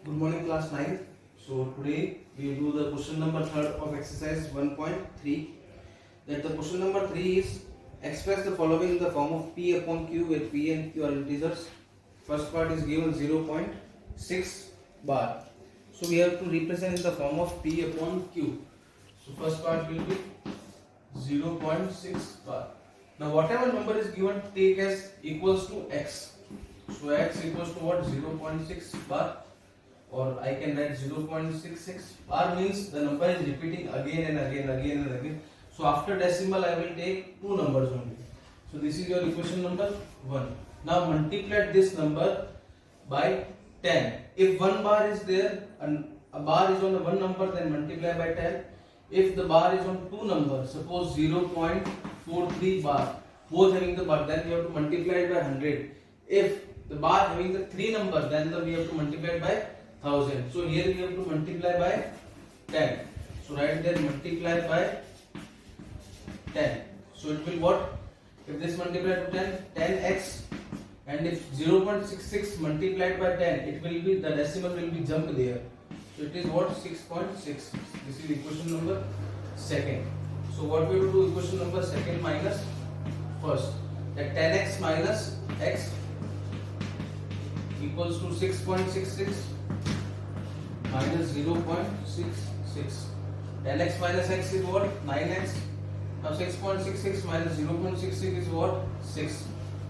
Good morning, class 9th. So today we will do the question number 3 of exercise 1.3. That the question number 3 is express the following in the form of P upon Q where P and Q are integers. First part is given 0.6 bar. So we have to represent in the form of P upon Q. So first part will be 0.6 bar. Now whatever number is given, take as equals to x. So x equals to what? 0.6 bar. Or I can write 0.66. R means the number is repeating again and again. So after decimal I will take two numbers only. So this is your equation number 1. Now multiply this number by 10. If one bar is there and a bar is on the one number, then multiply by 10. If the bar is on two numbers, suppose 0.43 bar, both having the bar, then we have to multiply it by 100. If the bar having the three numbers, then we have to multiply it by 1000. So here we have to multiply by 10. So write there multiply by 10. So it will what? If this multiplied to 10, 10x, and if 0.66 multiplied by 10, it will be, the decimal will be jumped there. So it is what? 6.6. This is equation number 2. So what we will do, equation number 2 minus first. That 10x minus x equals to 6.66 minus 0.66. 10x minus x is what? 9x. Now 6.66 minus 0.66 is what? 6.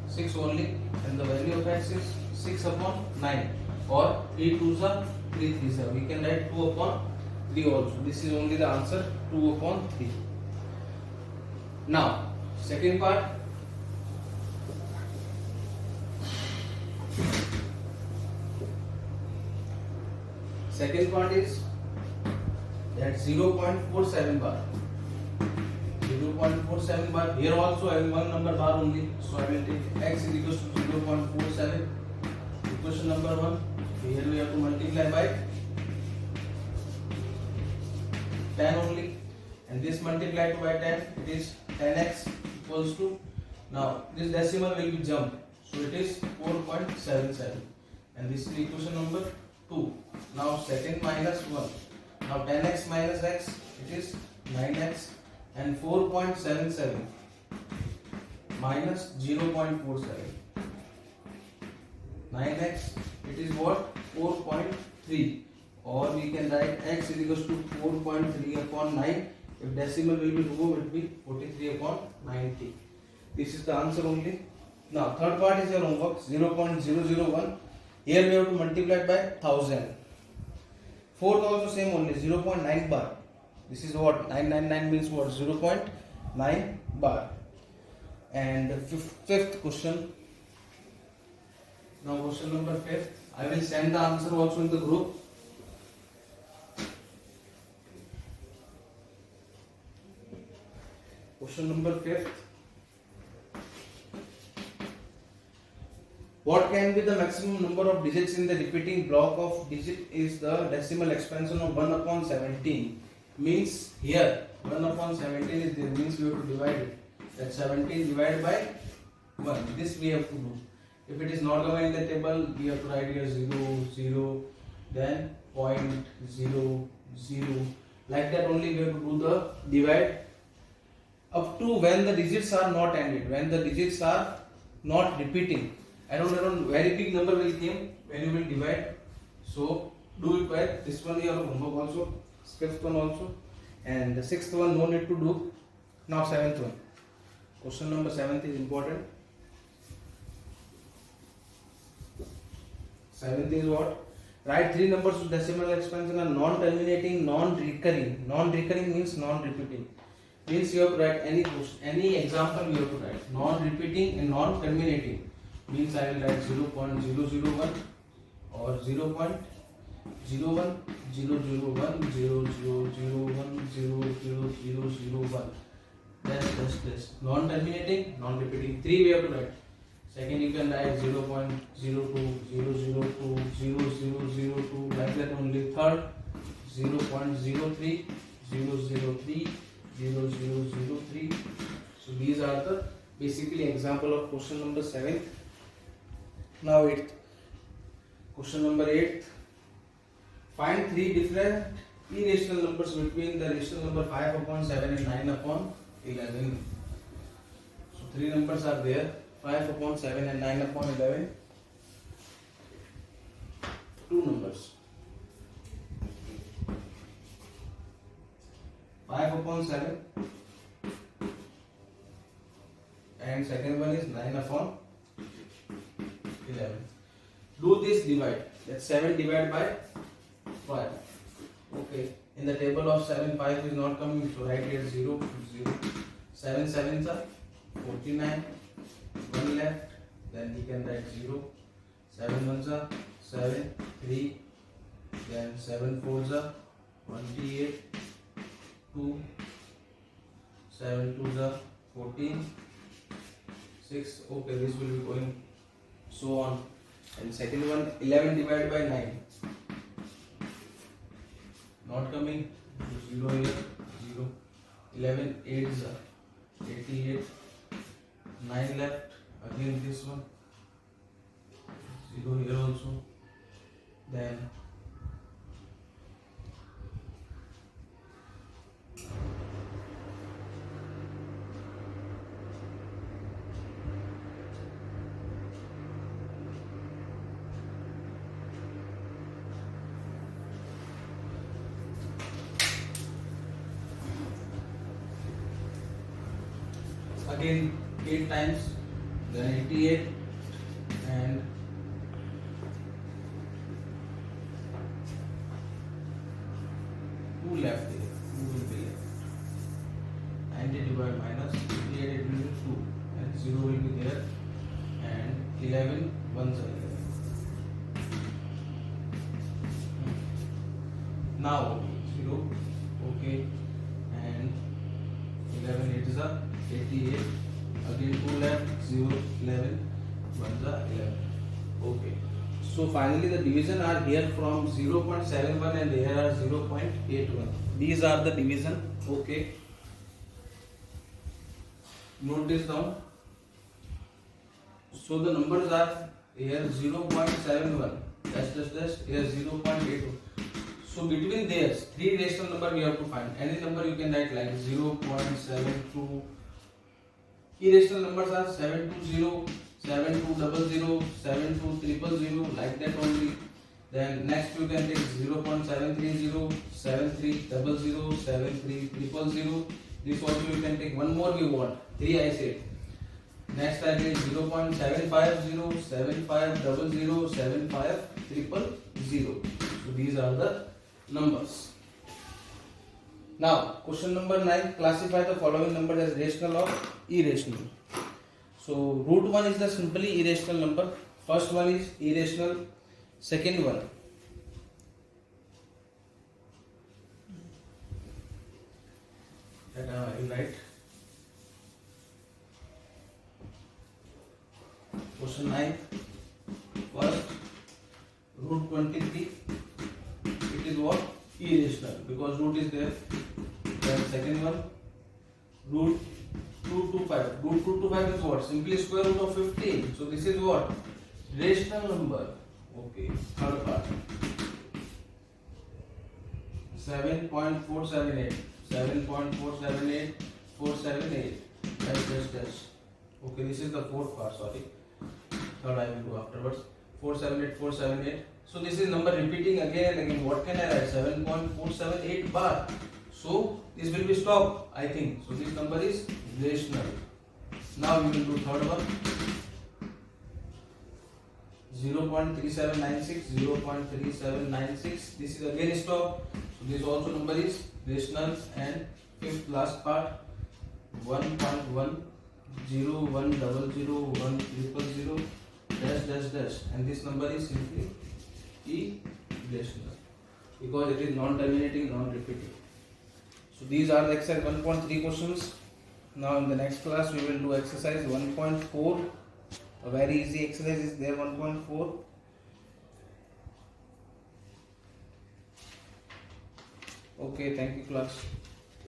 6 only, and the value of x is 6 upon 9, or 3 2s are 3 3s are. We can write 2 upon 3 also. This is only the answer, 2 upon 3. Now second part. Second part is that 0.47 bar. 0.47 bar. Here also I have one number bar only. So I will take x is equals to 0.47. Equation number 1. Here we have to multiply by 10 only. And this multiplied by 10, it is 10x equals to, now this decimal will be jumped. So it is 4.77. And this is equation number 2. Now second minus 1. Now 10x minus x, it is 9x, and 4.77 minus 0.47. 9x, it is what? 4.3. Or we can write x is equals to 4.3 upon 9. If decimal will be removed, it will be 43 upon 90. This is the answer only. Now third part is your homework, 0.001. Here we have to multiply by 1000. Fourth also same only, 0.9 bar. This is what? 999 means what? 0.9 bar. And fifth question. Now question number 5. I will send the answer also in the group. Question number 5. What can be the maximum number of digits in the repeating block of digit is the decimal expansion of 1 upon 17. Means here 1 upon 17 is there, means we have to divide it. That 17 divided by 1. This we have to do. If it is not given in the table, we have to write here 0, 0, then 0.0, 0. Like that only we have to do the divide up to when the digits are not ended, when the digits are not repeating. Around very big number will come when you will divide. So do it by this one, your homework also, fifth one also, and the sixth one no need to do. Now seventh one. Question number 7th is important. 7th is what? Write three numbers with decimal expansion are non-terminating, non-recurring. Non-recurring means non-repeating. Means you have to write any example you have to write. Non-repeating and non-terminating. Means I will write 0.001 or 0.01 That's non-terminating, non-repeating. 3 we have to write. Second you can write 0.02, 002, like that only. Third 0.03, 003. So these are the basically example of question number 7. Now 8th. Question number 8. Find three different irrational numbers between the rational number 5 upon 7 and 9 upon 11. So three numbers are there, 5 upon 7 and 9 upon 11. Two numbers, 5 upon 7 and second one is 9 upon 11. Do this divide. That's 7 divided by 5. Okay. In the table of 7, 5 is not coming, so write here 0, 0. 7 sevens are 49. 1 left. Then he can write 0. 7 ones are 7, 3. Then 7 fours are 28. 2. 7 twos are 14. 6. Okay, this will be going so on. And second one, 11 divided by 9. Not coming. 0 here, 0. 11 8s are 88. 9 left. Again this one. 0 here also. Then again 8 times, then 88 and 2 left here, 2 will be left. 90 divided minus 88, it will be 2 and 0 will be there and 11 ones are there. Now 0, okay, and 11 8s are 88, again 2 left, 0, 11, 1s are 11. Okay. So finally the division are here from 0.71 and here are 0.81. These are the division. Okay. Note this down. So the numbers are here 0.71, dash, here 0.81. So between theirs, three rational number we have to find. Any number you can write like 0.72. Irrational numbers are 720, 7200, 72000, like that only. Then next you can take 0.730, 7300, 73000. This also you can take. One more we want. 3 I said. Next I take 0.750, 7500, 75000. So these are the numbers. Now question number 9. Classify the following number as rational or irrational. So root 1 is the simply irrational number. First one is irrational. Second one, that I will write. Question 9. First, root 23. It is what? Irrational, because root is there. Then second one, root 225. Root 225 is what? Simply square root of 15. So this is what? Rational number. Okay. Third part. 7.478. 7.478. 478. Dash. Okay, this is the fourth part. Sorry. Third I will do afterwards. 478. 478. So this is number repeating again and again. What can I write? 7.478 bar. So this will be stop, I think. So this number is rational. Now we will do third one. 0.3796. 0.3796. This is again stop. So this also number is rational. And fifth last part, 1.1, 0, 1, 0, 0, 1, 0, dash, and this number is simply irrational because it is non-terminating, non-repeating. So these are the exercise 1.3 questions. Now in the next class we will do exercise 1.4. A very easy exercise is there, 1.4. Okay, thank you class.